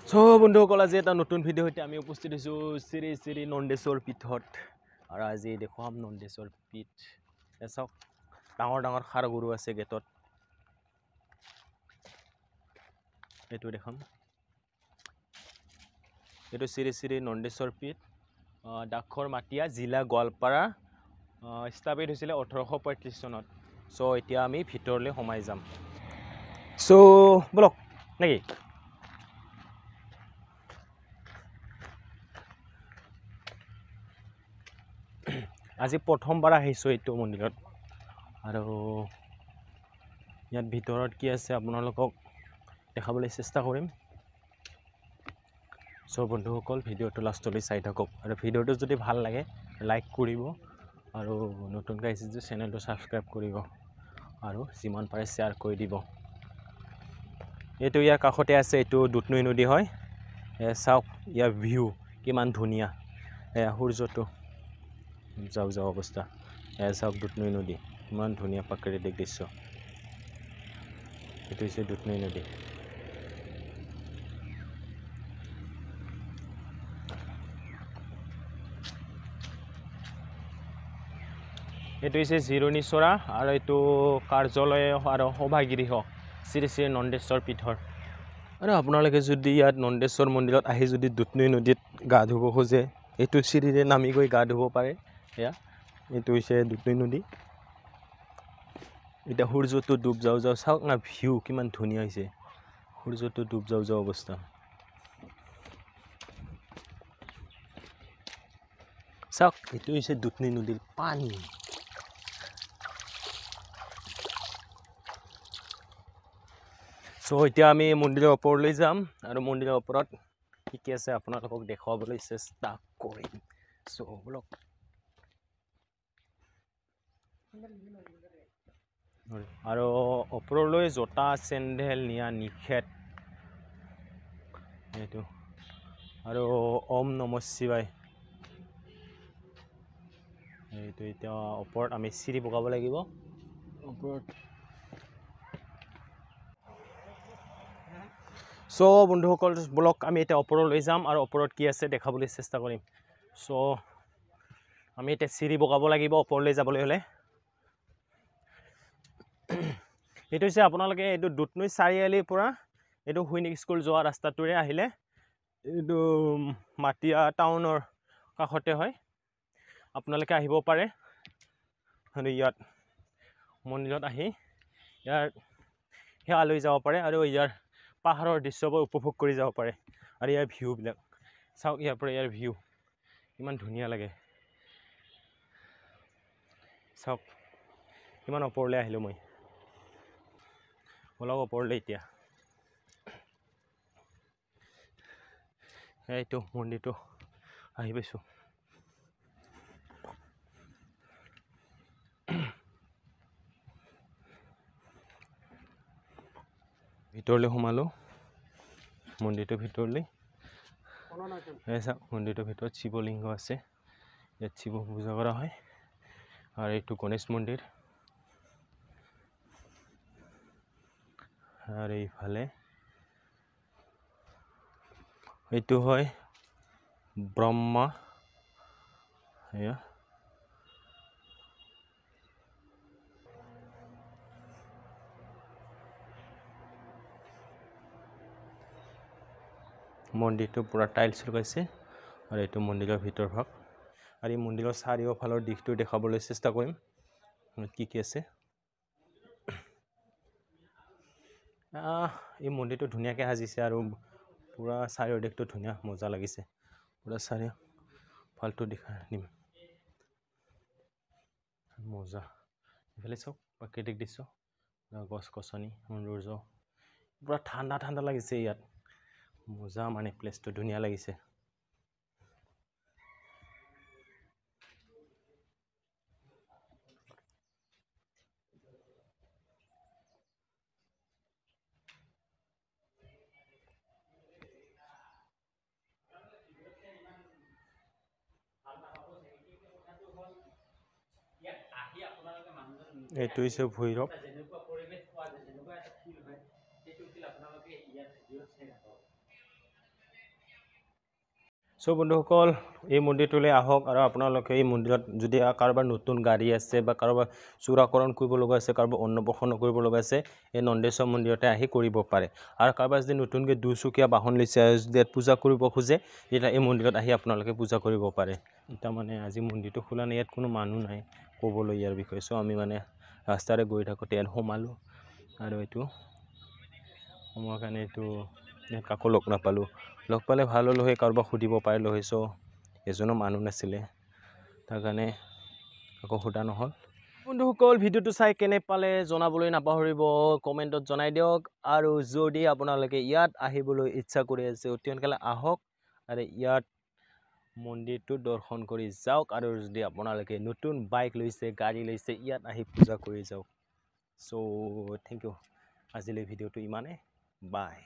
so বন্ধুসকল আজি এটা নতুন ভিডিঅ' সৈতে আমি উপস্থিত হৈছোঁ শ্ৰী শ্ৰী নন্দেশ্বৰ পীঠত আৰু আজি দেখুৱাম নন্দেশ্বৰ পীঠ চাওক ডাঙৰ ডাঙৰ খাৰ গৰু আছে গেটত এইটো দেখাম এইটো শ্ৰী শ্ৰী নন্দেশ্বৰ পীঠ ডাকঘৰ মাটিয়া জিলা গোৱালপাৰা স্থাপিত হৈছিলে 1835 চনত সো এতিয়া আমি ভিতৰলৈ সোমাই যাম সো বলক নেকি আজি প্ৰথমবাৰ আহিছোঁ এইটো মন্দিৰত আৰু ইয়াত ভিতৰত কি আছে আপোনালোকক দেখাবলৈ চেষ্টা কৰিম সো বন্ধুসকল ভিডিঅ'টো লাষ্টলৈ চাই থাকক আৰু ভিডিঅ'টো যদি ভাল লাগে লাইক কৰিব আৰু নতুনকৈ আহিছে যে চেনেলটো ছাবস্ক্ৰাইব কৰিব আৰু যিমান পাৰে শ্বেয়াৰ কৰি দিব এইটো ইয়াৰ কাষতে আছে এইটো দুধনৈ নদী হয় চাওক ইয়াৰ ভিউ কিমান ধুনীয়া সূৰ্যটো যাওঁ অৱস্থা চাওক দুধনৈ নদী ইমান ধুনীয়া প্ৰাকৃতিক দৃশ্য এইটো হৈছে দুধনৈ নদী এইটো হৈছে জিৰণি চৰা আৰু এইটো কাৰ্যালয় আৰু সভাগৃহ শ্ৰী শ্ৰী নন্দেশ্বৰ পীঠৰ আৰু আপোনালোকে যদি ইয়াত নন্দেশ্বৰ মন্দিৰত আহি যদি দুধনৈ নদীত গা ধুব খোজে এইটো চিৰিৰে নামি গৈ গা ধুব পাৰে এয়া এইটো হৈছে দুধনৈ নদী এতিয়া সূৰ্যটো ডুব যাওঁ চাওক না ভিউ কিমান ধুনীয়া হৈছে সূৰ্যটো ডুব যাওঁ অৱস্থা চাওক এইটো হৈছে দুধনৈ নদীৰ পানী সো এতিয়া আমি মন্দিৰৰ ওপৰলৈ যাম আৰু মন্দিৰৰ ওপৰত কি কি আছে আপোনালোকক দেখুৱাবলৈ চেষ্টা কৰিম সো বলক আৰু ওপৰলৈ জোতা চেণ্ডেল নিয়া নিষেধ এইটো আৰু ওম নমঃ শিৱায় এইটো এতিয়া ওপৰত আমি চিৰি বগাব লাগিব ওপৰত সো বন্ধুসকল বলক আমি এতিয়া ওপৰলৈ যাম আৰু ওপৰত কি আছে দেখাবলৈ চেষ্টা কৰিম সো আমি এতিয়া চিৰি বগাব লাগিব ওপৰলৈ যাবলৈ হ'লে এইটো হৈছে আপোনালোকে এইটো দুধনৈ চাৰিআলিৰ পৰা এইটো সৈনিক স্কুল যোৱা ৰাস্তাটোৰে আহিলে এইটো মাটিয়া টাউনৰ কাষতে হয় আপোনালোকে আহিব পাৰে আৰু ইয়াত মন্দিৰত আহি ইয়াৰ সেৱা লৈ যাব পাৰে আৰু ইয়াৰ পাহাৰৰ দৃশ্যবোৰ উপভোগ কৰি যাব পাৰে আৰু ইয়াৰ ভিউবিলাক চাওক ইয়াৰ পৰা ইয়াৰ ভিউ ইমান ধুনীয়া লাগে চাওক ইমান ওপৰলৈ আহিলোঁ মই অলপ ওপৰলৈ এতিয়া এইটো মন্দিৰটো আহি পাইছোঁ ভিতৰলৈ সোমালোঁ মন্দিৰটোৰ ভিতৰলৈ চাওক মন্দিৰটোৰ ভিতৰত শিৱলিংগ আছে ইয়াত শিৱ পূজা কৰা হয় আৰু এইটো গণেশ মন্দিৰ আৰু এইফালে এইটো হয় ব্ৰহ্মা এয়া মন্দিৰটো পুৰা টাইলছ লগাইছে আৰু এইটো মন্দিৰৰ ভিতৰ ভাগ আৰু এই মন্দিৰৰ চাৰিওফালৰ দিশটো দেখাবলৈ চেষ্টা কৰিম কি কি আছে এই মন্দিৰটো ধুনীয়াকৈ সাজিছে আৰু পুৰা চাৰিও দিশটো ধুনীয়া মজা লাগিছে পুৰা চাৰিওফালটো দেখা দিম মজা এইফালে চাওক প্ৰাকৃতিক দৃশ্য গছ গছনি সৌন্দৰ্য পুৰা ঠাণ্ডা ঠাণ্ডা লাগিছে ইয়াত মজা মানে প্লেচটো ধুনীয়া লাগিছে এইটো হৈছে ভৈৰৱ সো বন্ধুসকল এই মন্দিৰটোলৈ আহক আৰু আপোনালোকে এই মন্দিৰত যদি কাৰোবাৰ নতুন গাড়ী আছে বা কাৰোবাৰ চূড়াকৰণ কৰিব লগা আছে কাৰোবাৰ অন্নপ্ৰসন্ন কৰিব লগা আছে এই নন্দেশ্বৰ মন্দিৰতে আহি কৰিব পাৰে আৰু কাৰোবাৰ যদি নতুনকৈ দুচকীয়া বাহন লৈছে যদি পূজা কৰিব খোজে তেতিয়া এই মন্দিৰত আহি আপোনালোকে পূজা কৰিব পাৰে এতিয়া মানে আজি মন্দিৰটো খোলা নাই ইয়াত কোনো মানুহ নাই ক'বলৈ ইয়াৰ বিষয়ে চ' আমি মানে ৰাস্তাৰে গৈ থাকোঁতে ইয়াত সোমালোঁ আৰু এইটো সোমোৱাৰ কাৰণে এইটো ইয়াত কাকো লগ নাপালোঁ লগ পালে ভাল হ'ল হয় কাৰোবাক সুধিব পাৰিলোঁ হয় চ' এজনো মানুহ নাছিলে তাৰ কাৰণে আকৌ সোধা নহ'ল বন্ধুসকল ভিডিঅ'টো চাই কেনে পালে জনাবলৈ নাপাহৰিব কমেণ্টত জনাই দিয়ক আৰু যদি আপোনালোকে ইয়াত আহিবলৈ ইচ্ছা কৰি আছে অতি সোনকালে আহক আৰু ইয়াত মন্দিৰটো দৰ্শন কৰি যাওক আৰু যদি আপোনালোকে নতুন বাইক লৈছে গাড়ী লৈছে ইয়াত আহি পূজা কৰি যাওক চ' থেংক ইউ আজিলৈ ভিডিঅ'টো ইমানে বাই